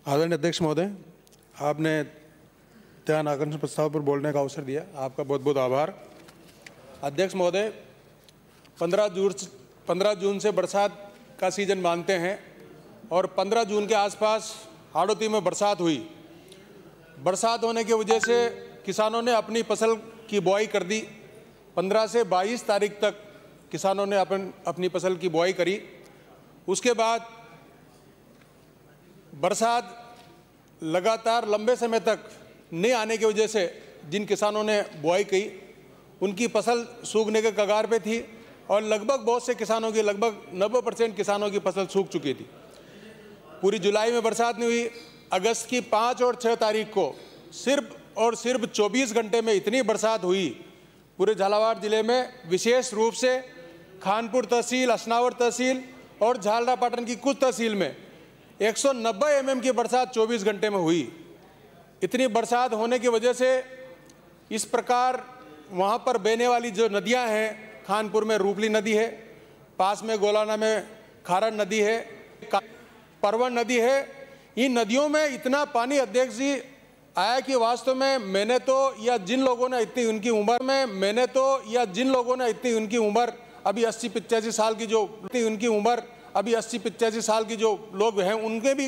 आदरणीय अध्यक्ष महोदय, आपने ध्यान आकर्षण प्रस्ताव पर बोलने का अवसर दिया, आपका बहुत बहुत आभार। अध्यक्ष महोदय, 15 जून से बरसात का सीजन मानते हैं और 15 जून के आसपास हाड़ौती में बरसात हुई। बरसात होने की वजह से किसानों ने अपनी फसल की बुआई कर दी। 15 से 22 तारीख तक किसानों ने अपनी फसल की बुआई करी। उसके बाद बरसात लगातार लंबे समय तक नहीं आने की वजह से जिन किसानों ने बुआई की उनकी फसल सूखने के कगार पे थी और लगभग बहुत से किसानों की लगभग 90% किसानों की फसल सूख चुकी थी। पूरी जुलाई में बरसात नहीं हुई। अगस्त की 5 और 6 तारीख को सिर्फ और सिर्फ 24 घंटे में इतनी बरसात हुई पूरे झालावाड़ जिले में, विशेष रूप से खानपुर तहसील, असनावर तहसील और झालरापाटन की कुछ तहसील में 190 mm की बरसात 24 घंटे में हुई। इतनी बरसात होने की वजह से इस प्रकार वहाँ पर बहने वाली जो नदियाँ हैं, खानपुर में रूपली नदी है, पास में गोलाना में खारन नदी है, परवन नदी है। इन नदियों में इतना पानी अध्यक्ष जी आया कि वास्तव में मैंने तो या जिन लोगों ने इतनी उनकी उम्र अभी 80-85 साल की जो लोग हैं उनके भी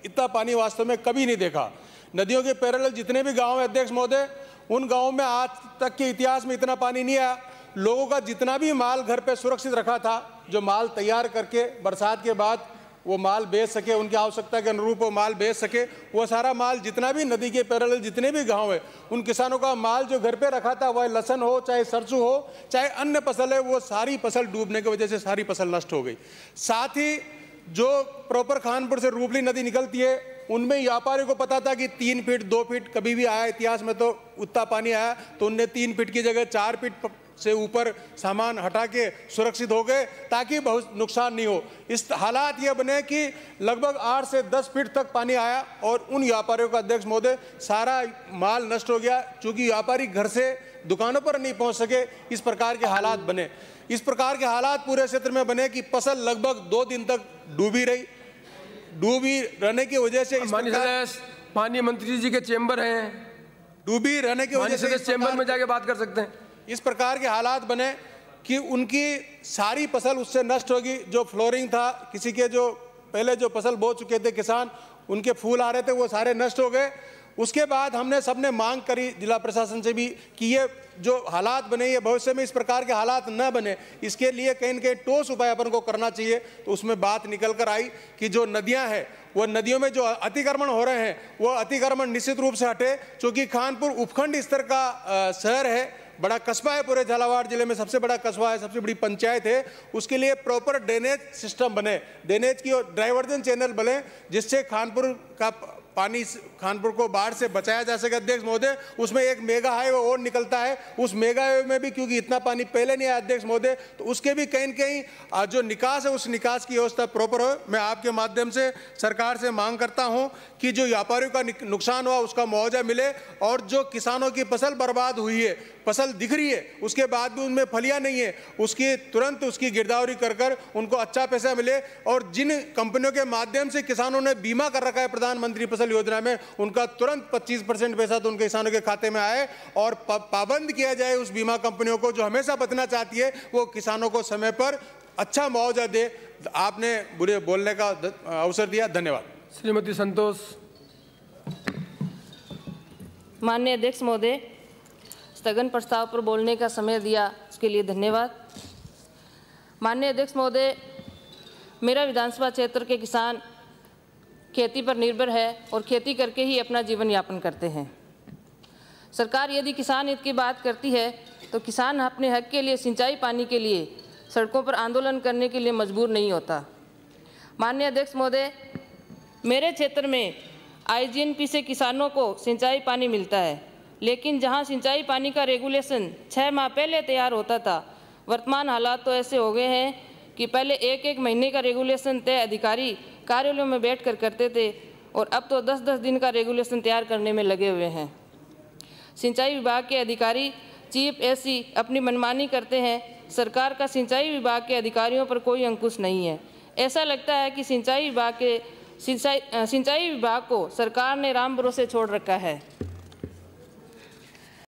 इतना पानी वास्तव में कभी नहीं देखा। नदियों के पैरेलल जितने भी गांव हैं अध्यक्ष महोदय, उन गांवों में आज तक के इतिहास में इतना पानी नहीं आया। लोगों का जितना भी माल घर पे सुरक्षित रखा था, जो माल तैयार करके बरसात के बाद वो माल बेच सके, उनकी आवश्यकता के अनुरूप वो माल बेच सके, वो सारा माल जितना भी नदी के पैरेलल जितने भी गांव है उन किसानों का माल जो घर पे रखा था, वह लहसुन हो, चाहे सरसों हो, चाहे अन्य फसल है, वो सारी फसल डूबने की वजह से सारी फसल नष्ट हो गई। साथ ही जो प्रॉपर खानपुर से रूपली नदी निकलती है उनमें व्यापारियों को पता था कि 3 फीट 2 फीट कभी भी आया, इतिहास में तो उतना पानी आया तो उनने 3 फीट की जगह 4 फीट से ऊपर सामान हटा के सुरक्षित हो गए ताकि बहुत नुकसान नहीं हो। इस हालात ये बने कि लगभग 8 से 10 फीट तक पानी आया और उन व्यापारियों का अध्यक्ष महोदय सारा माल नष्ट हो गया, चूँकि व्यापारी घर से दुकानों पर नहीं पहुँच सके। इस प्रकार के हालात बने। इस प्रकार के हालात पूरे क्षेत्र में बने कि फसल लगभग 2 दिन तक डूबी रहने की वजह से माननीय मंत्री जी के चेंबर हैं, डूबी रहने की वजह से चेंबर में जाके बात कर सकते हैं। इस प्रकार के हालात बने कि उनकी सारी फसल उससे नष्ट होगी। जो फ्लोरिंग था, किसी के जो पहले जो फसल बो चुके थे किसान, उनके फूल आ रहे थे, वो सारे नष्ट हो गए। उसके बाद हमने सबने मांग करी जिला प्रशासन से भी कि ये जो हालात बने ये भविष्य में इस प्रकार के हालात न बने, इसके लिए कहीं न कहीं ठोस उपाय अपन को करना चाहिए। तो उसमें बात निकल कर आई कि जो नदियां हैं वो नदियों में जो अतिक्रमण हो रहे हैं वो अतिक्रमण निश्चित रूप से हटे, क्योंकि खानपुर उपखंड स्तर का शहर है, बड़ा कस्बा है, पूरे झालावाड़ जिले में सबसे बड़ा कस्बा है, सबसे बड़ी पंचायत है। उसके लिए प्रॉपर ड्रेनेज सिस्टम बने, ड्रेनेज की और डाइवर्जन चैनल बने, जिससे खानपुर का पानी, खानपुर को बाढ़ से बचाया जा सके। अध्यक्ष महोदय, उसमें एक मेगा हाईवे और निकलता है, उस मेगा हाईवे में भी क्योंकि इतना पानी पहले नहीं आया अध्यक्ष महोदय, तो उसके भी कहीं न कहीं जो निकास है उस निकास की व्यवस्था प्रॉपर हो। मैं आपके माध्यम से सरकार से मांग करता हूं कि जो व्यापारियों का नुकसान हुआ उसका मुआवजा मिले और जो किसानों की फसल बर्बाद हुई है, फसल दिख रही है, उसके बाद भी उनमें फलियां नहीं है, उसकी तुरंत उसकी गिरदावरी कर उनको अच्छा पैसा मिले। और जिन कंपनियों के माध्यम से किसानों ने बीमा कर रखा है प्रधानमंत्री फसल योजना में, उनका तुरंत 25% पैसा तो उनके किसानों के खाते में आए और पाबंद किया जाए उस बीमा कंपनियों को जो हमेशा बचना चाहती है, वो किसानों को समय पर अच्छा मुआवजा दे। आपने बुरे बोलने का अवसर दिया, धन्यवाद। श्रीमती संतोष। माननीय अध्यक्ष महोदय, स्थगन प्रस्ताव पर बोलने का समय दिया उसके लिए धन्यवाद। माननीय अध्यक्ष महोदय, मेरा विधानसभा क्षेत्र के किसान खेती पर निर्भर है और खेती करके ही अपना जीवन यापन करते हैं। सरकार यदि किसान हित की बात करती है तो किसान अपने हक के लिए, सिंचाई पानी के लिए सड़कों पर आंदोलन करने के लिए मजबूर नहीं होता। माननीय अध्यक्ष महोदय, मेरे क्षेत्र में आईजीएनपी से किसानों को सिंचाई पानी मिलता है, लेकिन जहां सिंचाई पानी का रेगुलेशन 6 माह पहले तैयार होता था, वर्तमान हालात तो ऐसे हो गए हैं कि पहले 1-1 महीने का रेगुलेशन तय अधिकारी कार्यालयों में बैठकर करते थे और अब तो 10-10 दिन का रेगुलेशन तैयार करने में लगे हुए हैं। सिंचाई विभाग के अधिकारी चीफ एससी अपनी मनमानी करते हैं। सरकार का सिंचाई विभाग के अधिकारियों पर कोई अंकुश नहीं है। ऐसा लगता है कि सिंचाई विभाग के सिंचाई विभाग को सरकार ने राम भरोसे छोड़ रखा है।